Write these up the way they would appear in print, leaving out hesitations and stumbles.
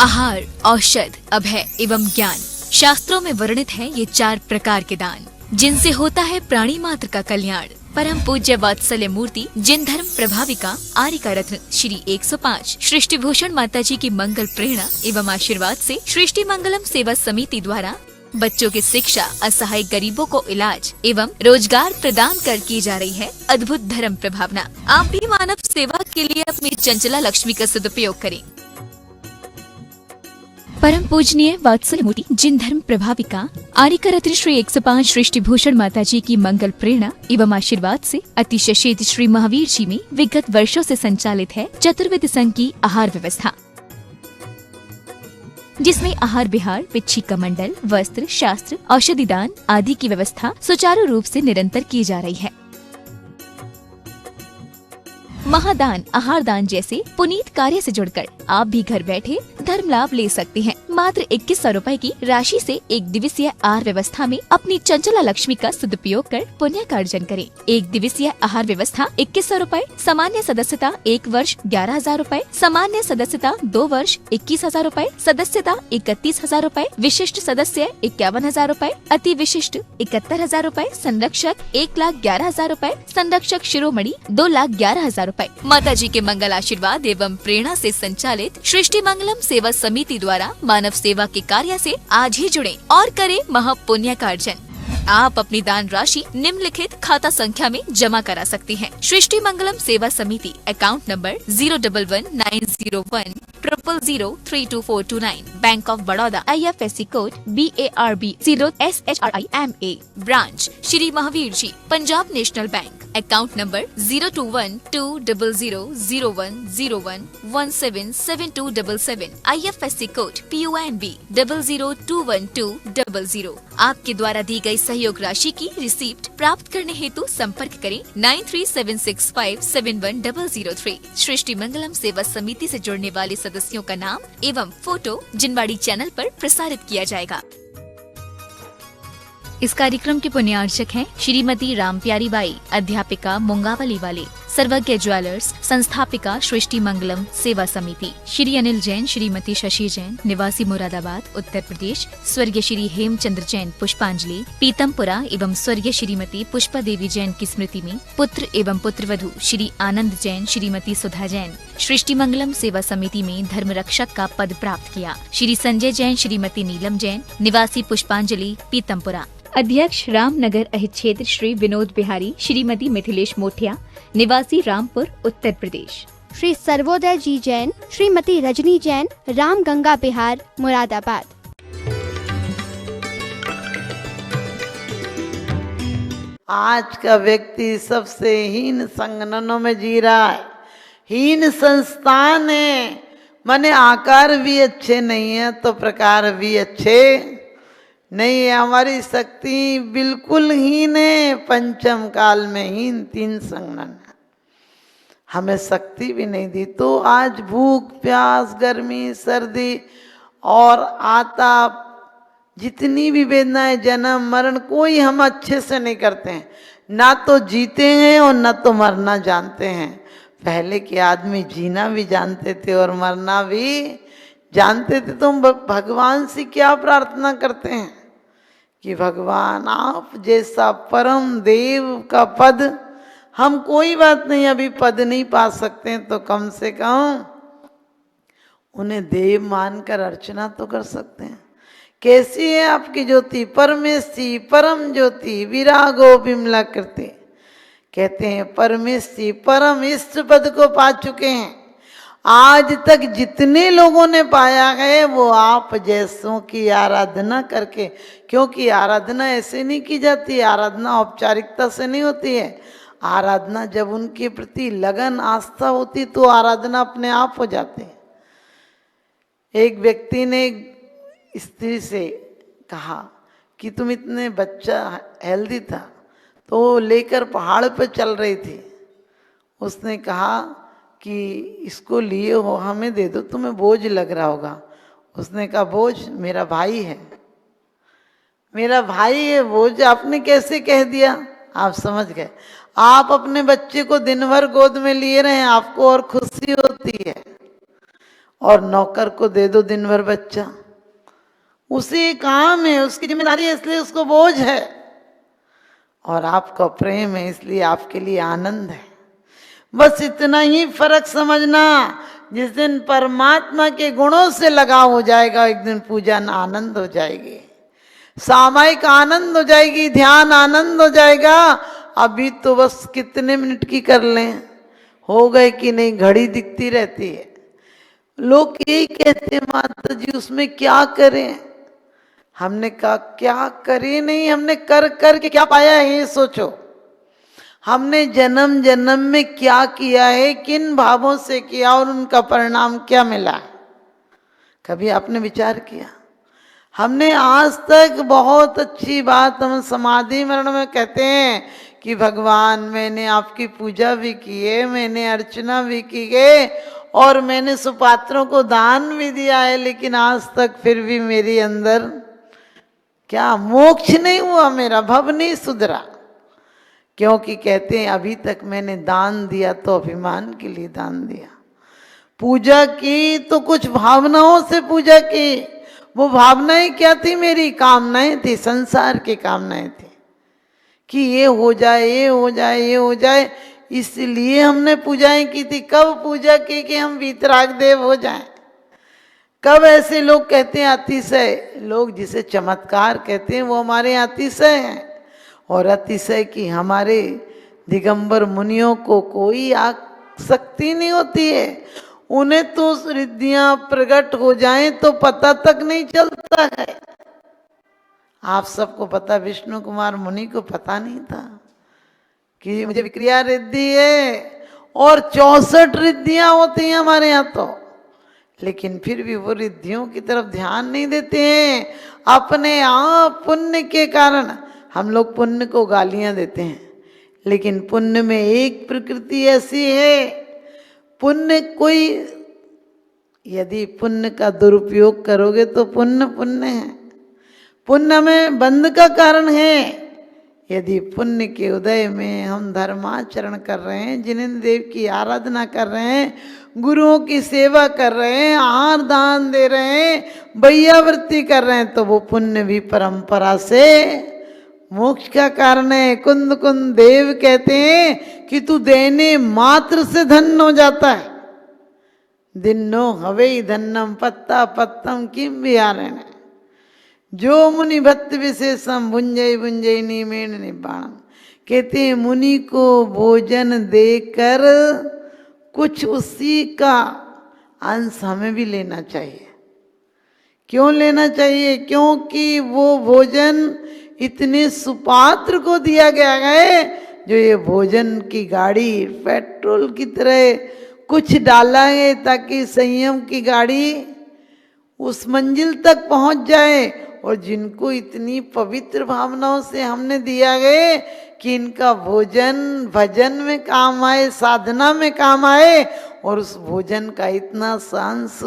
आहार, औषध, अभय एवं ज्ञान। शास्त्रों में वर्णित है ये 4 प्रकार के दान, जिनसे होता है प्राणी मात्र का कल्याण। परम पूज्य वात्सल्य मूर्ति जिन धर्म प्रभाविका आर्यिका रत्न श्री 105 सृष्टि भूषण माता जी की मंगल प्रेरणा एवं आशीर्वाद से सृष्टि मंगलम सेवा समिति द्वारा बच्चों की शिक्षा, असहाय गरीबों को इलाज एवं रोजगार प्रदान कर की जा रही है अद्भुत धर्म प्रभावना। आप भी मानव सेवा के लिए अपनी चंचला लक्ष्मी का सदुपयोग करें। परम पूजनीय वात्सल्य मूर्ति जिन धर्म प्रभाविका आर्यिका रत्न श्री 105 सृष्टि भूषण माता जी की मंगल प्रेरणा एवं आशीर्वाद से अतिशय श्री महावीर जी में विगत वर्षों से संचालित है चतुर्विध संघ की आहार व्यवस्था, जिसमें आहार विहार, पिच्छी कमंडल, वस्त्र, शास्त्र, औषधि दान आदि की व्यवस्था सुचारू रूप से निरंतर की जा रही है। महादान, आहार दान जैसे पुनीत कार्य से जुड़कर आप भी घर बैठे धर्म लाभ ले सकते हैं। मात्र 2100 रुपए की राशि से एक दिवसीय आहार व्यवस्था में अपनी चंचला लक्ष्मी का सदुपयोग कर पुण्य का अर्जन करें। एक दिवसीय आहार व्यवस्था 2100 रुपए, सामान्य सदस्यता 1 वर्ष 11,000 रुपए, सामान्य सदस्यता 2 वर्ष 21,000 रुपए, सदस्यता 31,000 रुपए, विशिष्ट सदस्य 51,000 रुपए, अति विशिष्ट 71,000 रुपए, संरक्षक 1,11,000 रुपए, संरक्षक शिरोमणि 2,11,000 रुपए। माता जी के मंगल आशीर्वाद एवं प्रेरणा से संचालित सृष्टि मंगलम सेवा समिति द्वारा मानव सेवा के कार्य से आज ही जुड़े और करें महापुण्य का अर्जन। आप अपनी दान राशि निम्नलिखित खाता संख्या में जमा करा सकती हैं। सृष्टि Mangalam Seva Samiti, account number 0119010003249, bank of Baroda, IFSC code BARB 0SHRIMA, branch Shri Mahavir ji, Punjab national bank, account number 02120000101177277, IFSC code PONB 0021200। आपके द्वारा दी गई सहयोग राशि की रिसीप्ट प्राप्त करने हेतु संपर्क करें 9376571003। सृष्टि मंगलम सेवा समिति से जुड़ने वाले सदस्यों का नाम एवं फोटो जिनवाड़ी चैनल पर प्रसारित किया जाएगा। इस कार्यक्रम के पुण्यार्चक हैं श्रीमती रामप्यारी बाई, अध्यापिका मुंगावली वाले, सर्वज्ञ ज्वेलर्स, संस्थापिका सृष्टि मंगलम सेवा समिति, श्री अनिल जैन, श्रीमती शशि जैन, निवासी मुरादाबाद उत्तर प्रदेश, स्वर्गीय श्री हेमचंद्र जैन पुष्पांजलि पीतमपुरा एवं स्वर्गीय श्रीमती पुष्पा देवी जैन की स्मृति में पुत्र एवं पुत्रवधू श्री आनंद जैन, श्रीमती सुधा जैन सृष्टि मंगलम सेवा समिति में धर्म रक्षक का पद प्राप्त किया। श्री संजय जैन, श्रीमती नीलम जैन, निवासी पुष्पांजलि पीतमपुरा। अध्यक्ष रामनगर अहित क्षेत्र श्री विनोद बिहारी, श्रीमती मिथिलेश मोठिया, निवासी रामपुर उत्तर प्रदेश। श्री सर्वोदय जी जैन, श्रीमती रजनी जैन, राम गंगा बिहार मुरादाबाद। आज का व्यक्ति सबसे हीन संगठनों में जी रहा है, हीन संस्थान है। माने आकार भी अच्छे नहीं है तो प्रकार भी अच्छे नहीं है। हमारी शक्ति बिल्कुल हीन है, पंचम काल में हीन 3 संगठन है, हमें शक्ति भी नहीं दी। तो आज भूख प्यास, गर्मी, सर्दी और आताप, जितनी भी वेदनाएं, जन्म मरण, कोई हम अच्छे से नहीं करते हैं। ना तो जीते हैं और ना तो मरना जानते हैं। पहले के आदमी जीना भी जानते थे और मरना भी जानते थे। तो हम भगवान से क्या प्रार्थना करते हैं कि भगवान आप जैसा परम देव का पद, हम कोई बात नहीं अभी पद नहीं पा सकते हैं तो कम से कम उन्हें देव मानकर अर्चना तो कर सकते हैं। कैसी है आपकी ज्योति? परमेष्टि परम ज्योति विरागो विमला करते कहते हैं। परमेष्टि परम इष्ट पद को पा चुके हैं। आज तक जितने लोगों ने पाया है वो आप जैसों की आराधना करके, क्योंकि आराधना ऐसे नहीं की जाती, आराधना औपचारिकता से नहीं होती है। आराधना जब उनके प्रति लगन आस्था होती तो आराधना अपने आप हो जाती है। एक व्यक्ति ने स्त्री से कहा कि तुम इतने बच्चा हेल्दी था तो लेकर पहाड़ पर चल रही थी। उसने कहा कि इसको लिए हो, हमें दे दो, तुम्हें बोझ लग रहा होगा। उसने कहा बोझ मेरा भाई है, मेरा भाई है, बोझ आपने कैसे कह दिया? आप समझ गए। आप अपने बच्चे को दिन भर गोद में लिए रहे, आपको और खुशी होती है, और नौकर को दे दो दिन भर बच्चा, उसी काम है, उसकी जिम्मेदारी है इसलिए उसको बोझ है, और आपका प्रेम है इसलिए आपके लिए आनंद है। बस इतना ही फर्क समझना। जिस दिन परमात्मा के गुणों से लगाव हो जाएगा, एक दिन पूजा आनंद हो जाएगी, सामायिक आनंद हो जाएगी, ध्यान आनंद हो जाएगा। अभी तो बस कितने मिनट की कर लें, हो गए कि नहीं, घड़ी दिखती रहती है। लोग यही कहते हैं माता जी उसमें क्या करें। हमने कहा क्या करें नहीं, हमने कर कर के क्या पाया है ये सोचो। हमने जन्म जन्म में क्या किया है, किन भावों से किया और उनका परिणाम क्या मिला है, कभी आपने विचार किया? हमने आज तक बहुत अच्छी बात हम समाधि मरण में कहते हैं कि भगवान मैंने आपकी पूजा भी की है, मैंने अर्चना भी की है और मैंने सुपात्रों को दान भी दिया है, लेकिन आज तक फिर भी मेरे अंदर क्या मोक्ष नहीं हुआ, मेरा भव नहीं सुधरा। क्योंकि कहते हैं अभी तक मैंने दान दिया तो अभिमान के लिए दान दिया, पूजा की तो कुछ भावनाओं से पूजा की। वो भावनाएं क्या थी? मेरी कामनाएं थी, संसार की कामनाएं थी कि ये हो जाए, ये हो जाए, ये हो जाए, इसलिए हमने पूजाएं की थी। कब पूजा की कि हम वीतराग देव हो जाएं? कब ऐसे लोग कहते हैं अतिशय, लोग जिसे चमत्कार कहते हैं वो हमारे अतिशय हैं, और अतिशय की हमारे दिगंबर मुनियों को कोई आसक्ति नहीं होती है। उन्हें तो रिद्धियां प्रकट हो जाएं तो पता तक नहीं चलता है। आप सबको पता, विष्णु कुमार मुनि को पता नहीं था कि मुझे विक्रिया रिद्धि है, और 64 रिद्धियां होती हैं हमारे यहाँ तो, लेकिन फिर भी वो रिद्धियों की तरफ ध्यान नहीं देते हैं। अपने आप पुण्य के कारण हम लोग पुण्य को गालियां देते हैं, लेकिन पुण्य में एक प्रकृति ऐसी है, पुण्य कोई, यदि पुण्य का दुरुपयोग करोगे तो पुण्य पुण्य है, पुण्य में बंध का कारण है। यदि पुण्य के उदय में हम धर्माचरण कर रहे हैं, जिनेंद्र देव की आराधना कर रहे हैं, गुरुओं की सेवा कर रहे हैं, आहार दान दे रहे हैं, बैयावृत्ति कर रहे हैं, तो वो पुण्य भी परंपरा से मोक्ष का कारण है। कुंद कुंद देव कहते हैं कि तू देने मात्र से धन हो जाता है। दिन्नो हवे धन्नम पत्ता पत्तम किम विहारण, जो मुनि भक्त विशेषम भुंजय भुंजय निमेण निबाणम। कहते हैं मुनि को भोजन देकर कुछ उसी का अंश हमें भी लेना चाहिए। क्यों लेना चाहिए? क्योंकि वो भोजन इतने सुपात्र को दिया गया है जो ये भोजन की गाड़ी पेट्रोल की तरह कुछ डाला है ताकि संयम की गाड़ी उस मंजिल तक पहुंच जाए। और जिनको इतनी पवित्र भावनाओं से हमने दिया गया कि इनका भोजन भजन में काम आए, साधना में काम आए, और उस भोजन का इतना सांस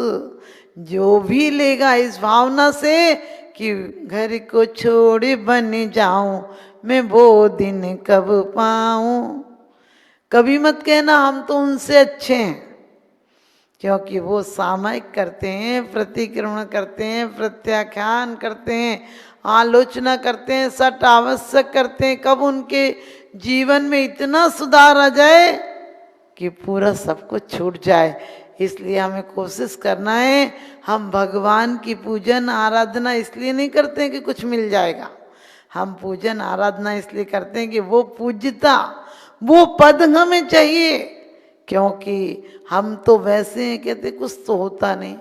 जो भी लेगा इस भावना से कि घर को छोड़ बन जाऊं मैं वो दिन कब पाऊं। कभी मत कहना हम तो उनसे अच्छे हैं, क्योंकि वो सामायिक करते हैं, प्रतिक्रमण करते हैं, प्रत्याख्यान करते हैं, आलोचना करते हैं, सट आवश्यक करते हैं। कब उनके जीवन में इतना सुधार आ जाए कि पूरा सब कुछ छूट जाए। इसलिए हमें कोशिश करना है, हम भगवान की पूजन आराधना इसलिए नहीं करते हैं कि कुछ मिल जाएगा, हम पूजन आराधना इसलिए करते हैं कि वो पूज्यता, वो पद हमें चाहिए। क्योंकि हम तो वैसे हैं, कहते कुछ तो होता नहीं।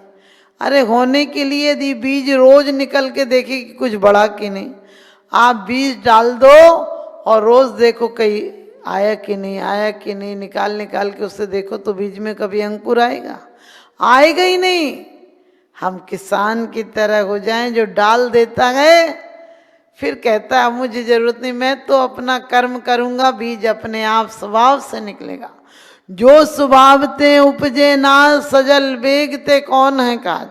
अरे होने के लिए यदि बीज रोज निकल के देखे कि कुछ बड़ा कि नहीं, आप बीज डाल दो और रोज देखो कहीं आया कि नहीं, आया कि नहीं, निकाल निकाल के उससे देखो तो बीज में कभी अंकुर आएगा? आएगा ही नहीं। हम किसान की तरह हो जाएं जो डाल देता है, फिर कहता है मुझे जरूरत नहीं, मैं तो अपना कर्म करूंगा, बीज अपने आप स्वभाव से निकलेगा। जो स्वभाव ते उपजे ना सजल बेग ते कौन है काज।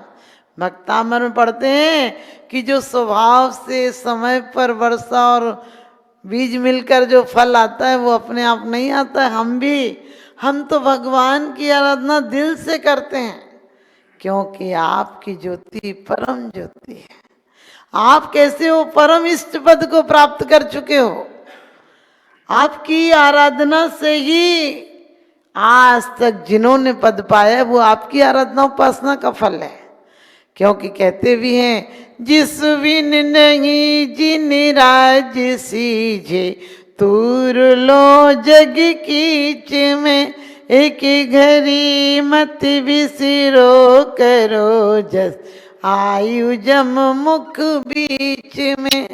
भक्तामर में पढ़ते हैं कि जो स्वभाव से समय पर वर्षा और बीज मिलकर जो फल आता है वो अपने आप नहीं आता है। हम तो भगवान की आराधना दिल से करते हैं, क्योंकि आपकी ज्योति परम ज्योति है। आप कैसे हो? परम इष्ट पद को प्राप्त कर चुके हो। आपकी आराधना से ही आज तक जिन्होंने पद पाया वो आपकी आराधना उपासना का फल है। क्योंकि कहते भी हैं, जिस विन नहीं जिन राज सीजे, तूर लो जग कीच में, एक घड़ी मत बिसरो करो जस, आयु जम मुख बीच में।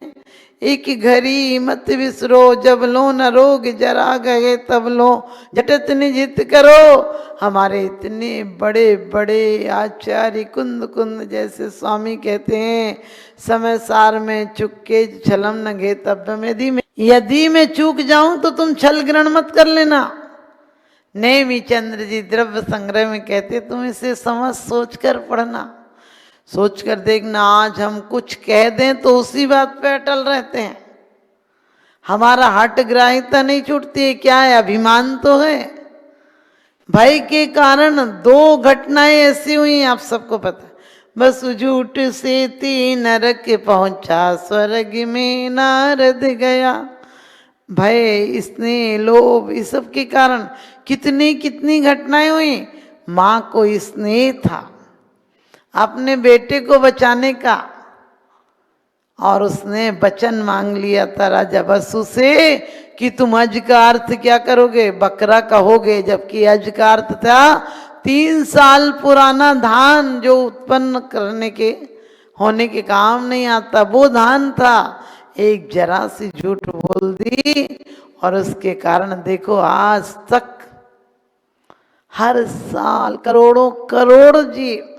एक घड़ी मत बिसरो, जब लो न रोग जरा गए तब लो, जटत निजित करो। हमारे इतने बड़े बड़े आचार्य कुंद कुंद जैसे स्वामी कहते हैं, समय सार में चुके छलम न गे तब में। यदि मैं चूक जाऊं तो तुम छल ग्रहण मत कर लेना। नेमी चंद्र जी द्रव्य संग्रह में कहते, तुम इसे समझ सोच कर पढ़ना, सोच कर देखना। आज हम कुछ कह दें तो उसी बात पे अटल रहते हैं। हमारा हट ग्राहिता नहीं छूटती है। क्या है? अभिमान तो है। भय के कारण 2 घटनाएं ऐसी हुई, आप सबको पता। बस झूठ से 3 नरक पहुंचा, स्वर्ग में नारद गया। भय, स्नेह, लोभ, इस सब के कारण कितनी कितनी घटनाएं हुई। माँ को स्नेह था अपने बेटे को बचाने का, और उसने वचन मांग लिया था राजा वसु से कि तुम अज का अर्थ क्या करोगे? बकरा कहोगे। जबकि अज का अर्थ था 3 साल पुराना धान जो उत्पन्न करने के होने के काम नहीं आता, वो धान था। एक जरा सी झूठ बोल दी और उसके कारण देखो आज तक हर साल करोड़ों करोड़ जीव,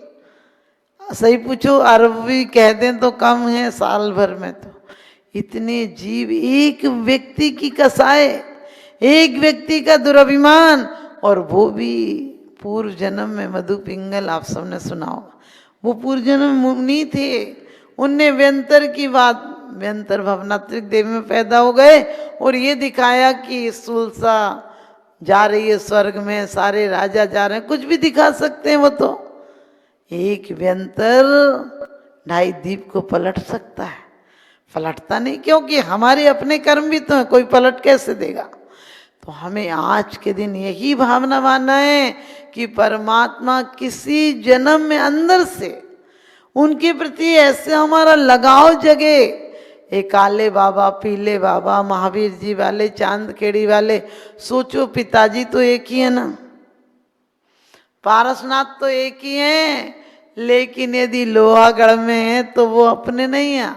सही पूछो अरब भी कह दें तो कम है, साल भर में तो इतने जीव एक व्यक्ति की कसाए, एक व्यक्ति का दुराभिमान, और वो भी पूर्व जन्म में मधु पिंगल, आप सबने सुना होगा। वो पूर्व जन्म में मुनि थे, उनने व्यंतर की बात, व्यंतर भवनात्रिक देवी में पैदा हो गए और ये दिखाया कि सुलसा जा रही है स्वर्ग में, सारे राजा जा रहे हैं, कुछ भी दिखा सकते हैं वो तो। एक व्यंतर 2.5 द्वीप को पलट सकता है, पलटता नहीं, क्योंकि हमारे अपने कर्म भी तो है, कोई पलट कैसे देगा। तो हमें आज के दिन यही भावना मानना है कि परमात्मा किसी जन्म में अंदर से उनके प्रति ऐसे हमारा लगाव जगे। एक काले बाबा, पीले बाबा, महावीर जी वाले, चांद खेड़ी वाले, सोचो पिताजी तो एक ही है ना, पारसनाथ तो एक ही हैं, लेकिन यदि लोहागढ़ में है तो वो अपने नहीं हैं।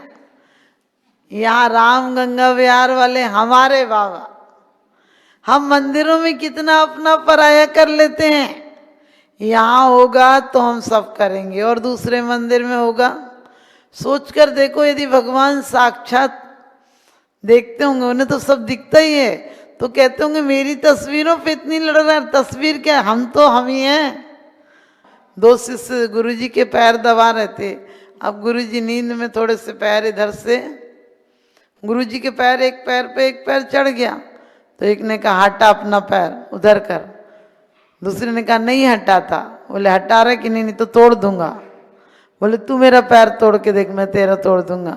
यहाँ राम गंगा विहार वाले हमारे बाबा। हम मंदिरों में कितना अपना पराया कर लेते हैं। यहाँ होगा तो हम सब करेंगे और दूसरे मंदिर में होगा। सोचकर देखो, यदि भगवान साक्षात देखते होंगे, उन्हें तो सब दिखता ही है, तो कहते होंगे मेरी तस्वीरों पे इतनी लड़ रहा है, तस्वीर क्या, हम तो हम ही हैं। 2 शिष्य गुरुजी के पैर दबा रहे थे। अब गुरुजी नींद में थोड़े से पैर इधर से, गुरुजी के पैर, एक पैर पे एक पैर चढ़ गया, तो एक ने कहा हटा अपना पैर उधर कर, दूसरे ने कहा नहीं हटाता। बोले हटा रहे कि नहीं तो तोड़ दूंगा। बोले तू मेरा पैर तोड़ के देख, मैं तेरा तोड़ दूंगा।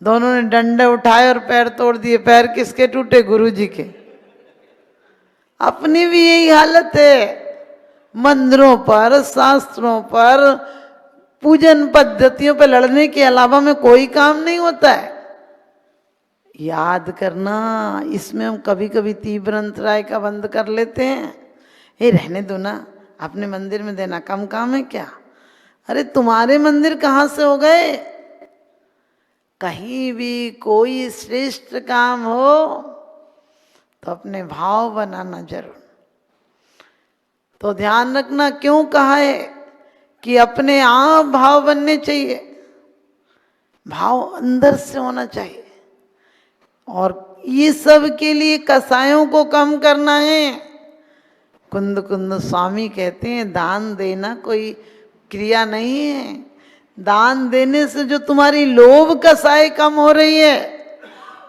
दोनों ने डंडे उठाए और पैर तोड़ दिए। पैर किसके टूटे? गुरुजी के। अपनी भी यही हालत है। मंदिरों पर, शास्त्रों पर, पूजन पद्धतियों पर लड़ने के अलावा में कोई काम नहीं होता है। याद करना, इसमें हम कभी कभी तीव्र अंतराय का बंद कर लेते हैं। ये रहने दो ना, अपने मंदिर में देना कम काम है क्या? अरे तुम्हारे मंदिर कहाँ से हो गए? कहीं भी कोई श्रेष्ठ काम हो तो अपने भाव बनाना जरूर। तो ध्यान रखना, क्यों कहा है कि अपने आप भाव बनने चाहिए, भाव अंदर से होना चाहिए। और ये सब के लिए कसायों को कम करना है। कुंद कुंद स्वामी कहते हैं दान देना कोई क्रिया नहीं है। दान देने से जो तुम्हारी लोभ कसाई कम हो रही है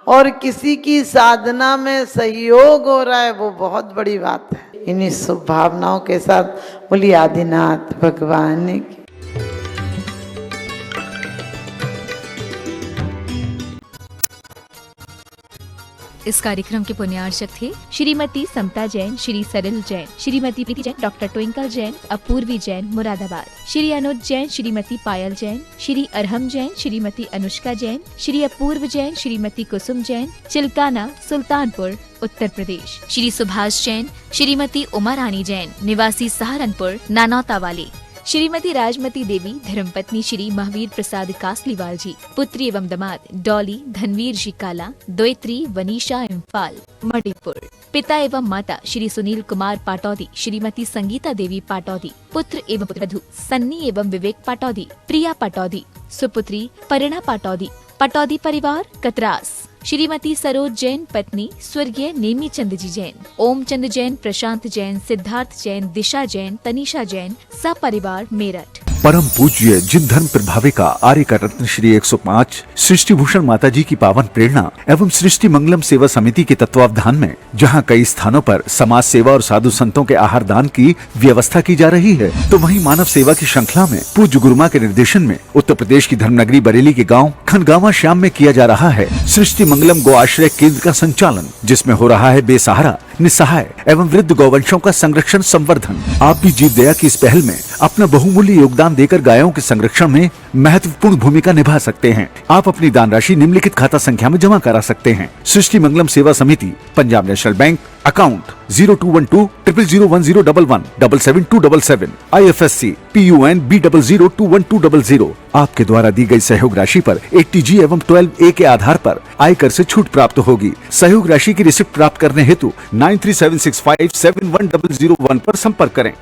और किसी की साधना में सहयोग हो रहा है, वो बहुत बड़ी बात है। इन्हीं शुभ भावनाओं के साथ बोलिए आदिनाथ भगवान की। इस कार्यक्रम के पुण्यार्चक थे श्रीमती समता जैन, श्री सरल जैन, श्रीमती प्रीति जैन, डॉक्टर ट्विंकल जैन, अपूर्वी जैन मुरादाबाद, श्री अनुज जैन, श्रीमती पायल जैन, श्री अरहम जैन, श्रीमती अनुष्का जैन, श्री अपूर्व जैन, श्रीमती कुसुम जैन, चिल्काना सुल्तानपुर उत्तर प्रदेश, श्री सुभाष जैन, श्रीमती उमा रानी जैन, निवासी सहारनपुर नानौता वाली, श्रीमती राजमती देवी, धर्मपत्नी श्री महावीर प्रसाद कासलीवाल जी, पुत्री एवं दामाद डॉली धनवीर जी काला, द्वैत्री वनीशा इम्फाल मणिपुर, पिता एवं माता श्री सुनील कुमार पाटौदी, श्रीमती संगीता देवी पाटौदी, पुत्र एवं पुत्रवधू सन्नी एवं विवेक पाटौदी, प्रिया पाटौदी, सुपुत्री परिणा पाटौदी, पटौदी परिवार कतरास, श्रीमती सरोज जैन पत्नी स्वर्गीय नेमी चंद जी जैन, ओम चंद जैन, प्रशांत जैन, सिद्धार्थ जैन, दिशा जैन, तनिषा जैन, सपरिवार मेरठ। परम पूज्य जिन धर्म प्रभाविका आर्य का रत्न श्री 105 सृष्टि भूषण माता जी की पावन प्रेरणा एवं सृष्टि मंगलम सेवा समिति के तत्वावधान में जहां कई स्थानों पर समाज सेवा और साधु संतों के आहार दान की व्यवस्था की जा रही है, तो वहीं मानव सेवा की श्रृंखला में पूज्य गुरुमा के निर्देशन में उत्तर प्रदेश की धर्मनगरी बरेली के गाँव खनगावा श्याम में किया जा रहा है सृष्टि मंगलम गो आश्रय केंद्र का संचालन, जिसमें हो रहा है बेसहारा, निस्सहाय एवं वृद्ध गौवंशों का संरक्षण संवर्धन। आप भी जीव दया की इस पहल में अपना बहुमूल्य योगदान देकर गायों के संरक्षण में महत्वपूर्ण भूमिका निभा सकते हैं। आप अपनी दान राशि निम्नलिखित खाता संख्या में जमा करा सकते हैं। सृष्टि मंगलम सेवा समिति, Punjab national bank, account 0212 001011 77277, IFSC PUN B002120। आपके द्वारा दी गई सहयोग राशि पर 80G एवं 12A के आधार पर आयकर से छूट प्राप्त होगी। सहयोग राशि की रिसिप्ट प्राप्त करने हेतु 9376571001 पर संपर्क करें।